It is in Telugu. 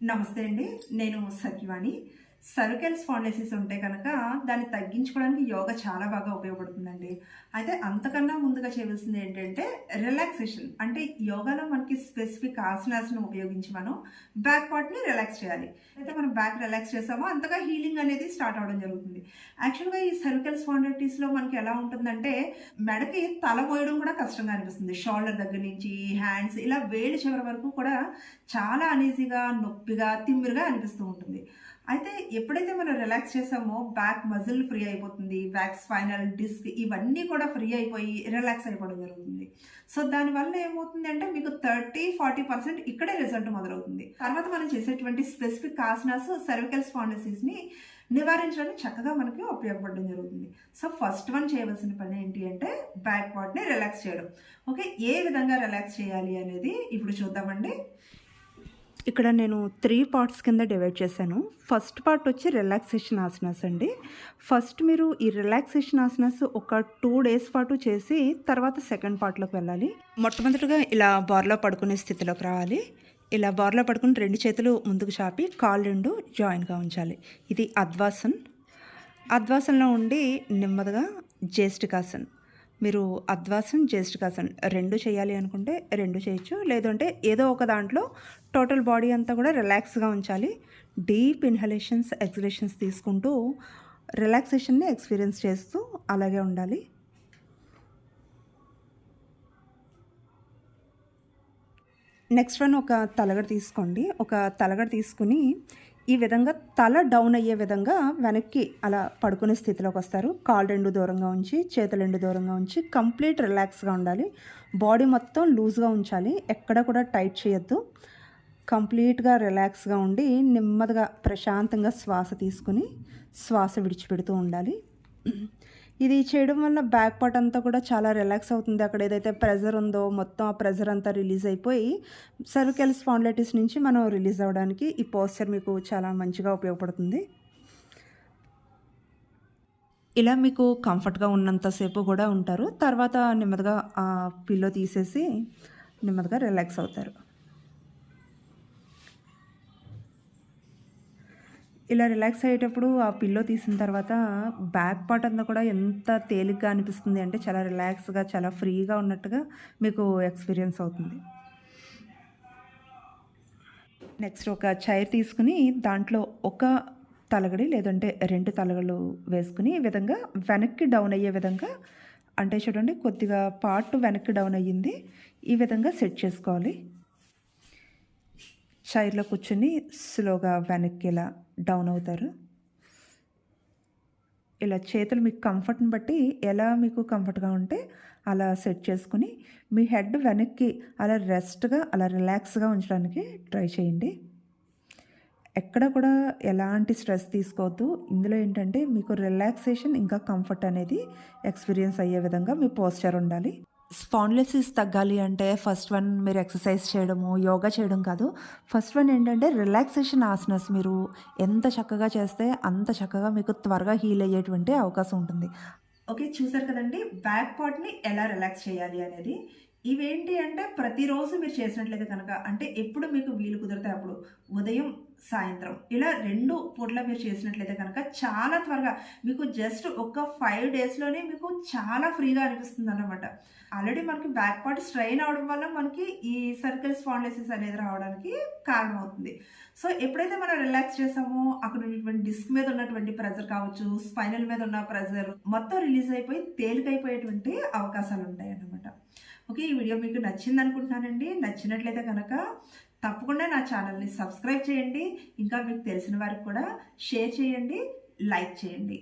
నమస్తే అండి. నేను సత్యవాణి. సర్వికల్ స్పాండిలోసిస్ ఉంటే కనుక దాన్ని తగ్గించుకోవడానికి యోగా చాలా బాగా ఉపయోగపడుతుందండి. అయితే అంతకన్నా ముందుగా చేయవలసింది ఏంటంటే రిలాక్సేషన్. అంటే యోగాలో మనకి స్పెసిఫిక్ ఆసనాస్‌ని ఉపయోగించి మనం బ్యాక్ పార్ట్‌ని రిలాక్స్ చేయాలి. అయితే మనం బ్యాక్ రిలాక్స్ చేసామో అంతగా హీలింగ్ అనేది స్టార్ట్ అవ్వడం జరుగుతుంది. యాక్చువల్‌గా ఈ సర్వికల్ స్పాండిలైటిస్‌లో మనకి ఎలా ఉంటుందంటే మెడకి తల మోయడం కూడా కష్టంగా అనిపిస్తుంది. షోల్డర్ దగ్గర నుంచి హ్యాండ్స్ ఇలా వేలు చివరి వరకు కూడా చాలా అనీజీగా, నొప్పిగా, తిమ్మిరిగా అనిపిస్తూ ఉంటుంది. అయితే ఎప్పుడైతే మనం రిలాక్స్ చేసామో బ్యాక్ మజిల్ ఫ్రీ అయిపోతుంది. బ్యాక్ స్పైనల్ డిస్క్ ఇవన్నీ కూడా ఫ్రీ అయిపోయి రిలాక్స్ అయిపోవడం జరుగుతుంది. సో దానివల్ల ఏమవుతుంది అంటే మీకు 30-40% ఇక్కడే రిజల్ట్ మొదలవుతుంది. తర్వాత మనం చేసేటువంటి స్పెసిఫిక్ ఆసనాస్ సర్వికల్ స్పాండిలోసిస్‌ని నివారించడానికి చక్కగా మనకి ఉపయోగపడడం జరుగుతుంది. సో ఫస్ట్ వన్ చేయవలసిన పని ఏంటి అంటే బ్యాక్ పార్ట్‌ని రిలాక్స్ చేయడం. ఓకే. ఏ విధంగా రిలాక్స్ చేయాలి అనేది ఇప్పుడు చూద్దామండి. ఇక్కడ నేను 3 పార్ట్స్ కింద డివైడ్ చేశాను. ఫస్ట్ పార్ట్ వచ్చి రిలాక్సేషన్ ఆసనాస్ అండి. ఫస్ట్ మీరు ఈ రిలాక్సేషన్ ఆసనాస్ ఒక 2 డేస్ పాటు చేసి తర్వాత సెకండ్ పార్ట్‌లోకి వెళ్ళాలి. మొట్టమొదటిగా ఇలా బార్‌లో పడుకునే స్థితిలోకి రావాలి. ఇలా బార్‌లో పడుకుని 2 చేతులు ముందుకు చాపి కాళ్ళు 2 జాయిన్‌గా ఉంచాలి. ఇది అద్వాసన్. అద్వాసన్‌లో ఉండి నెమ్మదిగా జ్యేష్ఠికాసన్. మీరు అద్వాసన్, జ్యేష్ఠికాసన్ 2 చేయాలి అనుకుంటే 2 చేయొచ్చు. లేదంటే ఏదో ఒక దాంట్లో టోటల్ బాడీ అంతా కూడా రిలాక్స్‌గా ఉంచాలి. డీప్ ఇన్హలేషన్స్, ఎక్స్‌హలేషన్స్ తీసుకుంటూ రిలాక్సేషన్‌ని ఎక్స్‌పీరియన్స్ చేస్తూ అలాగే ఉండాలి. నెక్స్ట్ వన్ ఒక తలగడ తీసుకోండి. ఒక తలగడ తీసుకుని ఈ విధంగా తల డౌన్ అయ్యే విధంగా వెనక్కి అలా పడుకునే స్థితిలోకి వస్తారు. కాళ్ళు 2 దూరంగా ఉంచి, చేతులు 2 దూరంగా ఉంచి కంప్లీట్ రిలాక్స్‌గా ఉండాలి. బాడీ మొత్తం లూజ్‌గా ఉంచాలి. ఎక్కడ కూడా టైట్ చేయొద్దు. కంప్లీట్‌గా రిలాక్స్‌గా ఉండి నెమ్మదిగా ప్రశాంతంగా శ్వాస తీసుకుని శ్వాస విడిచిపెడుతూ ఉండాలి. ఇది చేయడం వల్ల బ్యాక్ పార్ట్ అంతా కూడా చాలా రిలాక్స్ అవుతుంది. అక్కడ ఏదైతే ప్రెషర్ ఉందో మొత్తం ఆ ప్రెషర్ అంతా రిలీజ్ అయిపోయి సర్వికల్ స్పాండిలైటిస్ నుంచి మనం రిలీజ్ అవ్వడానికి ఈ పోస్చర్ మీకు చాలా మంచిగా ఉపయోగపడుతుంది. ఇలా మీకు కంఫర్ట్‌గా ఉన్నంతసేపు కూడా ఉంటారు. తర్వాత నెమ్మదిగా ఆ పిల్లో తీసేసి నెమ్మదిగా రిలాక్స్ అవుతారు. ఇలా రిలాక్స్ అయ్యేటప్పుడు ఆ పిల్లో తీసిన తర్వాత బ్యాక్ పార్ట్ అంతా కూడా ఎంత తేలిగ్గా అనిపిస్తుంది అంటే చాలా రిలాక్స్‌గా, చాలా ఫ్రీగా ఉన్నట్టుగా మీకు ఎక్స్‌పీరియన్స్ అవుతుంది. నెక్స్ట్ ఒక చైర్ తీసుకుని దాంట్లో ఒక తలగడి లేదంటే 2 తలగళ్ళు వేసుకుని ఈ విధంగా వెనక్కి డౌన్ అయ్యే విధంగా అంటే చూడండి కొద్దిగా పార్ట్ వెనక్కి డౌన్ అయ్యింది. ఈ విధంగా సెట్ చేసుకోవాలి. చైర్‌లో కూర్చొని స్లోగా వెనక్కి ఇలా డౌన్ అవుతారు. ఇలా చేతులు మీకు కంఫర్ట్‌ని బట్టి ఎలా మీకు కంఫర్ట్‌గా ఉంటే అలా సెట్ చేసుకొని మీ హెడ్ వెనక్కి అలా రెస్ట్‌గా అలా రిలాక్స్‌గా ఉంచడానికి ట్రై చేయండి. ఎక్కడ కూడా ఎలాంటి స్ట్రెస్ తీసుకోవద్దు. ఇందులో ఏంటంటే మీకు రిలాక్సేషన్ ఇంకా కంఫర్ట్ అనేది ఎక్స్‌పీరియన్స్ అయ్యే విధంగా మీ పోస్చర్ ఉండాలి. స్పాండిలోసిస్ తగ్గాలి అంటే ఫస్ట్ వన్ మీరు ఎక్సర్సైజ్ చేయడము, యోగా చేయడం కాదు. ఫస్ట్ వన్ ఏంటంటే రిలాక్సేషన్ ఆసనాస్ మీరు ఎంత చక్కగా చేస్తే అంత చక్కగా మీకు త్వరగా హీల్ అయ్యేటువంటి అవకాశం ఉంటుంది. ఓకే. చూసారు కదండీ! బ్యాక్ పార్ట్‌ని ఎలా రిలాక్స్ చేయాలి అనేది. ఇవేంటి అంటే ప్రతిరోజు మీరు చేసినట్లయితే కనుక అంటే ఎప్పుడు మీకు వీలు కుదిరితే అప్పుడు ఉదయం, సాయంత్రం ఇలా 2 పూటలా మీరు చేసినట్లయితే కనుక చాలా త్వరగా మీకు జస్ట్ ఒక 5 డేస్‌లోనే మీకు చాలా ఫ్రీగా అనిపిస్తుందన్నమాట. ఆల్రెడీ మనకి బ్యాక్ పార్ట్ స్ట్రెయిన్ అవ్వడం వల్ల మనకి ఈ సర్వికల్ స్పాండిలోసిస్ అనేది రావడానికి కారణమవుతుంది. సో ఎప్పుడైతే మనం రిలాక్స్ చేసామో అక్కడ ఉన్నటువంటి డిస్క్ మీద ఉన్నటువంటి ప్రెషర్ కావచ్చు, స్పైనల్ మీద ఉన్న ప్రెషర్ మొత్తం రిలీజ్ అయిపోయి తేలికైపోయేటువంటి అవకాశాలు ఉంటాయన్నమాట. ఓకే. ఈ వీడియో మీకు నచ్చిందనుకుంటున్నానండి. నచ్చినట్లయితే కనుక తప్పకుండా నా ఛానల్‌ని సబ్స్క్రైబ్ చేయండి. ఇంకా మీకు తెలిసిన వారికి కూడా షేర్ చేయండి, లైక్ చేయండి.